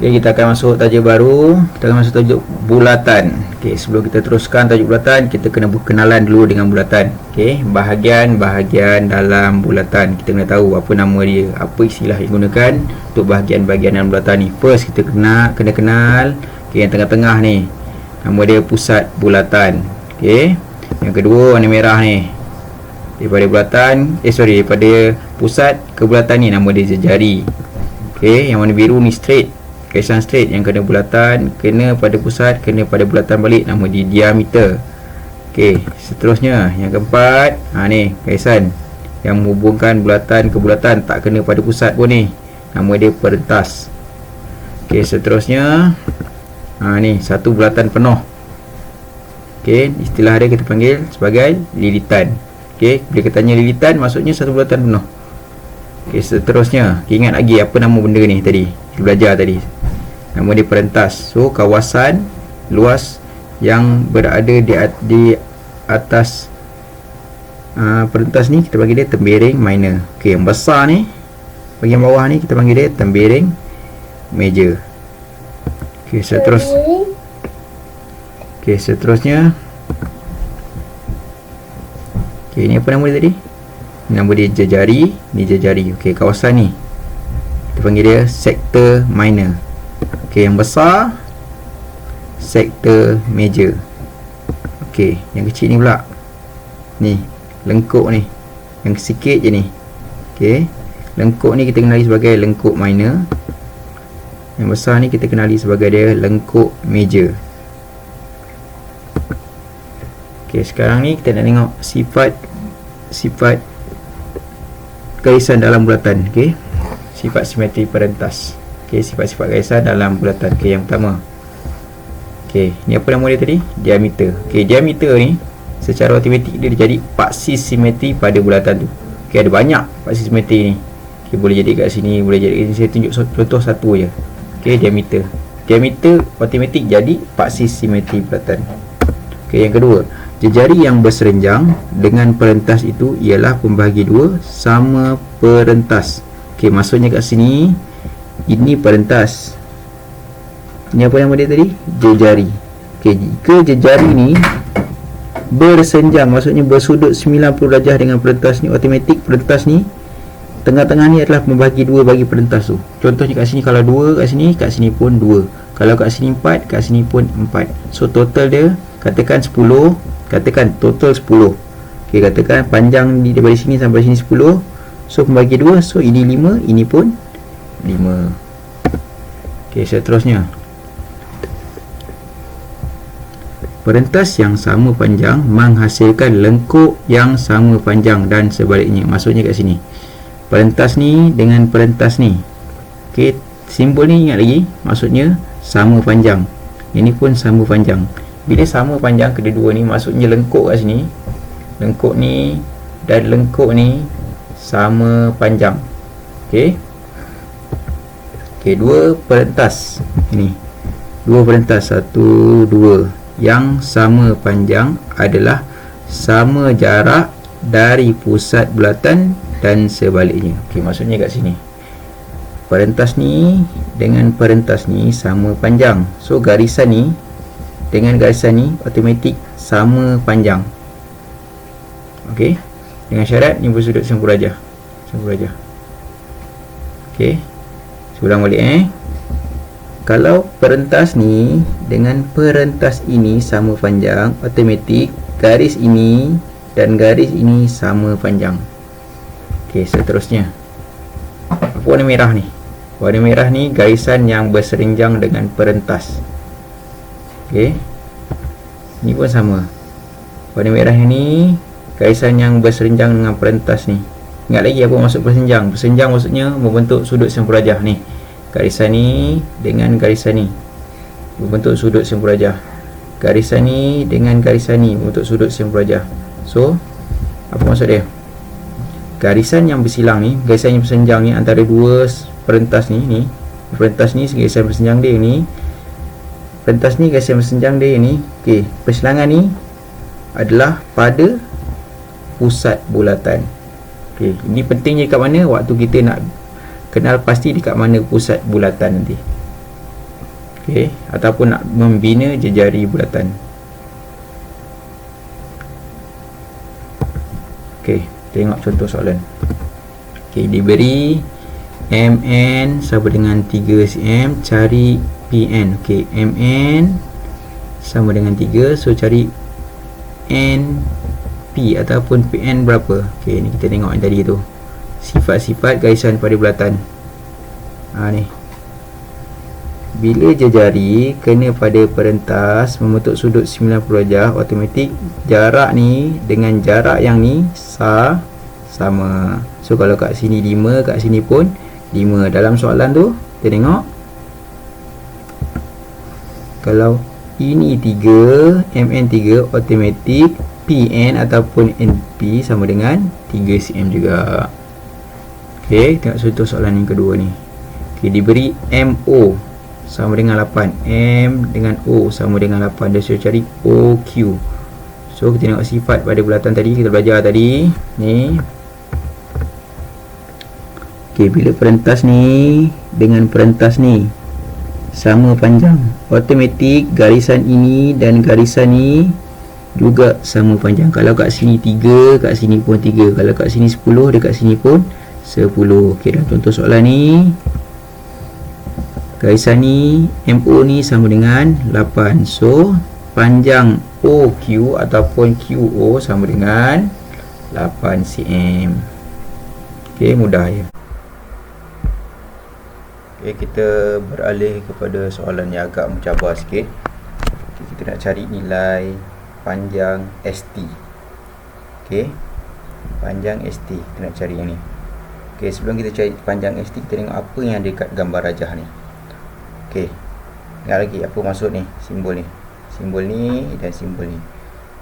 Okay, kita akan masuk tajuk baru. Kita akan masuk tajuk bulatan. Okay, sebelum kita teruskan tajuk bulatan, kita kena berkenalan dulu dengan bulatan. Okay, bahagian-bahagian dalam bulatan. Kita kena tahu apa nama dia, apa istilah yang digunakan untuk bahagian-bahagian dalam bulatan ni. First, kita kena kenal okay, yang tengah-tengah ni. Nama dia pusat bulatan. Okay, yang kedua warna merah ni. Daripada bulatan, daripada pusat ke bulatan ni nama dia jejari. Okay, yang warna biru ni straight. Garisan straight yang kena bulatan, kena pada pusat, kena pada bulatan balik, nama dia diameter. Okey, seterusnya yang keempat, ni garisan yang menghubungkan bulatan ke bulatan tak kena pada pusat pun ni, nama dia perentas. Okey, seterusnya ni satu bulatan penuh. Okey, istilah dia kita panggil sebagai lilitan. Okey, bila kita tanya lilitan maksudnya satu bulatan penuh. Okey, seterusnya ingat lagi apa nama benda ni tadi kita belajar tadi, nama dia perentas. So kawasan luas yang berada di atas perentas ni kita panggil dia tembiring minor. Okey, yang besar ni bahagian bawah ni kita panggil dia tembiring major. Okey, seterusnya okey, ni apa nama dia tadi? Nama dia jejari, ni jejari. Okey, kawasan ni kita panggil dia sektor minor. Okey, yang besar sektor major. Okey, yang kecil ni pula ni lengkuk ni, yang sikit je ni. Okey, lengkuk ni kita kenali sebagai lengkuk minor. Yang besar ni kita kenali sebagai dia lengkuk major. Okey, sekarang ni kita nak tengok sifat garisan dalam bulatan. Okey, sifat simetri perentas. Okey, sifat-sifat garisan dalam bulatan. Okey, yang pertama. Okey, ni apa nama dia tadi? Diameter. Okey, diameter ni secara matematik dia jadi paksis simetri pada bulatan tu. Okey, ada banyak paksis simetri ni. Okey, boleh jadi kat sini, boleh jadi kat sini. Saya tunjuk contoh satu je. Okey, diameter. Diameter matematik jadi paksis simetri bulatan. Okey, yang kedua, jejari yang berserenjang dengan perentas itu ialah pembahagi dua sama perentas. Okey, maksudnya kat sini ini perentas. Ini apa nama dia tadi? Jejari. Okey, jika jejari ni bersenjang, maksudnya bersudut 90 darjah dengan perentas ni, automatik perentas ni tengah-tengah ni adalah pembahagi dua bagi perentas tu. Contohnya kat sini kalau 2 kat sini pun 2. Kalau kat sini 4, kat sini pun 4. So total dia katakan 10, katakan total 10. Okey, katakan panjang daripada sini sampai sini 10. So pembagi 2, so ini 5, ini pun 5. Okey, seterusnya perentas yang sama panjang menghasilkan lengkuk yang sama panjang dan sebaliknya. Maksudnya kat sini perentas ni dengan perentas ni. Okey, simbol ni ingat lagi, maksudnya sama panjang. Ini pun sama panjang. Bila sama panjang kedua-dua ni, maksudnya lengkuk kat sini, lengkuk ni dan lengkuk ni sama panjang. Okey. Okey, dua perentas ini. Dua perentas 1, 2 yang sama panjang adalah sama jarak dari pusat bulatan dan sebaliknya. Okey, maksudnya kat sini perentas ni dengan perentas ni sama panjang. So garisan ni dengan garisan ni automatik sama panjang. Okey, dengan syarat ni bersudut 90 darjah. 90 darjah. Okey, ulang balik kalau perentas ni dengan perentas ini sama panjang, automatik garis ini dan garis ini sama panjang. Okey, seterusnya apa warna merah ni? Warna merah ni garisan yang berserenjang dengan perentas. Okey, ni pun sama. Warna merah yang ni garisan yang berserenjang dengan perentas ni. Ingat lagi apa maksud bersenjang? Bersenjang maksudnya membentuk sudut 90 darjah ni. Garisan ni dengan garisan ni membentuk sudut 90 darjah. Garisan ni dengan garisan ni membentuk sudut 90 darjah. So, apa maksud dia? Garisan yang bersilang ni, garisan yang bersenjang ni antara dua perentas ni, perentas ni garisan bersenjang dia ni, perentas ni garisan bersenjang dia ni. Okey, persilangan ni adalah pada pusat bulatan. Okey, ini pentingnya kat mana waktu kita nak kenal pasti dekat mana pusat bulatan nanti. Okey, ataupun nak membina jejari bulatan. Okey, tengok contoh soalan. Okey, diberi MN sama dengan 3 cm, cari PN. Okey, MN sama dengan 3, so cari NP ataupun PN berapa. Okey, ni kita tengok yang tadi tu, sifat-sifat garisan pada bulatan. Ni, bila jejari kena pada perentas membentuk sudut 90 darjah, automatik jarak ni dengan jarak yang ni sama. So kalau kat sini 5, kat sini pun 5. Dalam soalan tu kita tengok, kalau ini 3, MN 3, automatik PN ataupun NP sama dengan 3 cm juga. Okey, tengok contoh soalan yang kedua ni. Okey, diberi MO sama dengan 8, M dengan O sama dengan 8. Dia suruh cari OQ. So kita tengok sifat pada bulatan tadi, kita belajar tadi ni. Okey, bila perentas ni dengan perentas ni sama panjang, automatik garisan ini dan garisan ni juga sama panjang. Kalau kat sini 3, kat sini pun 3. Kalau kat sini 10, dekat sini pun 10. Okey, dalam contoh soalan ni, garisan ni MO ni sama dengan 8. So panjang OQ ataupun QO sama dengan 8 cm. Okey, mudah ya. Okey, kita beralih kepada soalan yang agak mencabar sikit. Okay, kita nak cari nilai panjang ST. Okey, panjang ST kita nak cari yang ni. Okey, sebelum kita cari panjang ST, kita tengok apa yang ada dekat gambar rajah ni. Okey, ingat lagi apa maksud ni, simbol ni dan simbol ni.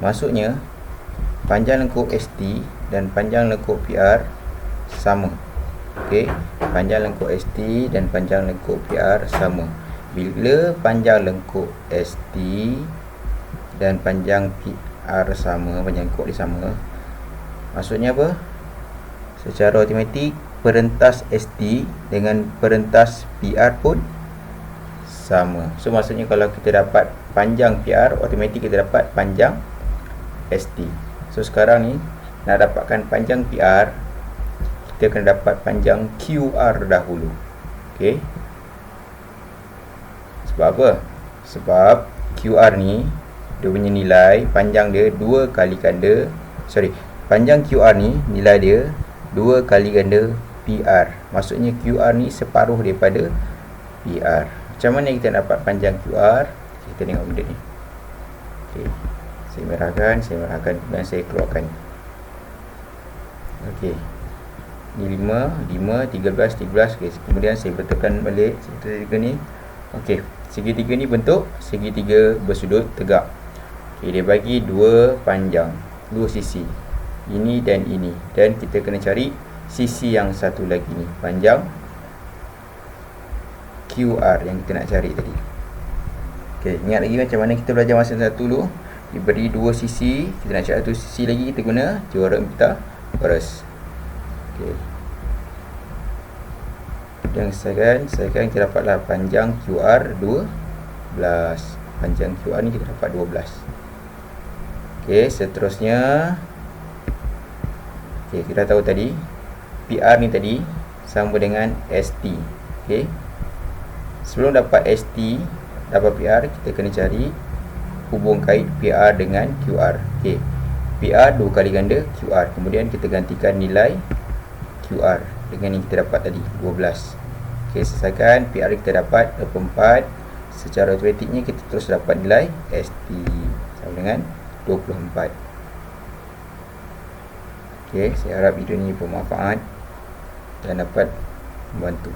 Maksudnya panjang lengkuk ST dan panjang lengkuk PR sama. Okey, panjang lengkuk ST dan panjang lengkuk PR sama. Bila panjang lengkuk ST dan panjang PR sama, panjang lengkuk dia sama, maksudnya apa? Secara automatik perentas ST dengan perentas PR pun sama. So maksudnya kalau kita dapat panjang PR, automatik kita dapat panjang ST. So sekarang ni nak dapatkan panjang PR, kita kena dapat panjang QR dahulu. Okey, sebab apa? Sebab QR ni dia punya nilai panjang dia 2 kali ganda, panjang QR ni nilai dia 2 kali ganda PR. Maksudnya QR ni separuh daripada PR. Macam mana kita dapat panjang QR? Kita tengok benda ni. Okey, saya merahkan dan saya keluarkan. Okey, ni 5, 13. Okay, kemudian saya betulkan balik segitiga ni. Okey, segitiga ni bentuk segitiga bersudut tegak. Okey, dia bagi 2 panjang, 2 sisi, ini dan ini, dan kita kena cari sisi yang satu lagi ni, panjang QR yang kita nak cari tadi. Okey, ingat lagi macam mana kita belajar masa satu dulu. Diberi 2 sisi, kita nak cari satu sisi lagi, kita guna teorem Pythagoras. Okey, yang selesaikan kita dapatlah panjang QR 12. Panjang QR ni kita dapat 12. Okey, seterusnya, okey, kita tahu tadi PR ni tadi sama dengan ST. Okey, sebelum dapat ST, dapat PR, kita kena cari hubung kait PR dengan QR. Okey, PR 2 kali ganda QR, kemudian kita gantikan nilai QR dengan yang kita dapat tadi 12. Okey, selesaikan PR kita dapat 24. Secara automatiknya kita terus dapat nilai ST sama dengan 24. Okey, saya harap video ini bermanfaat dan dapat membantu.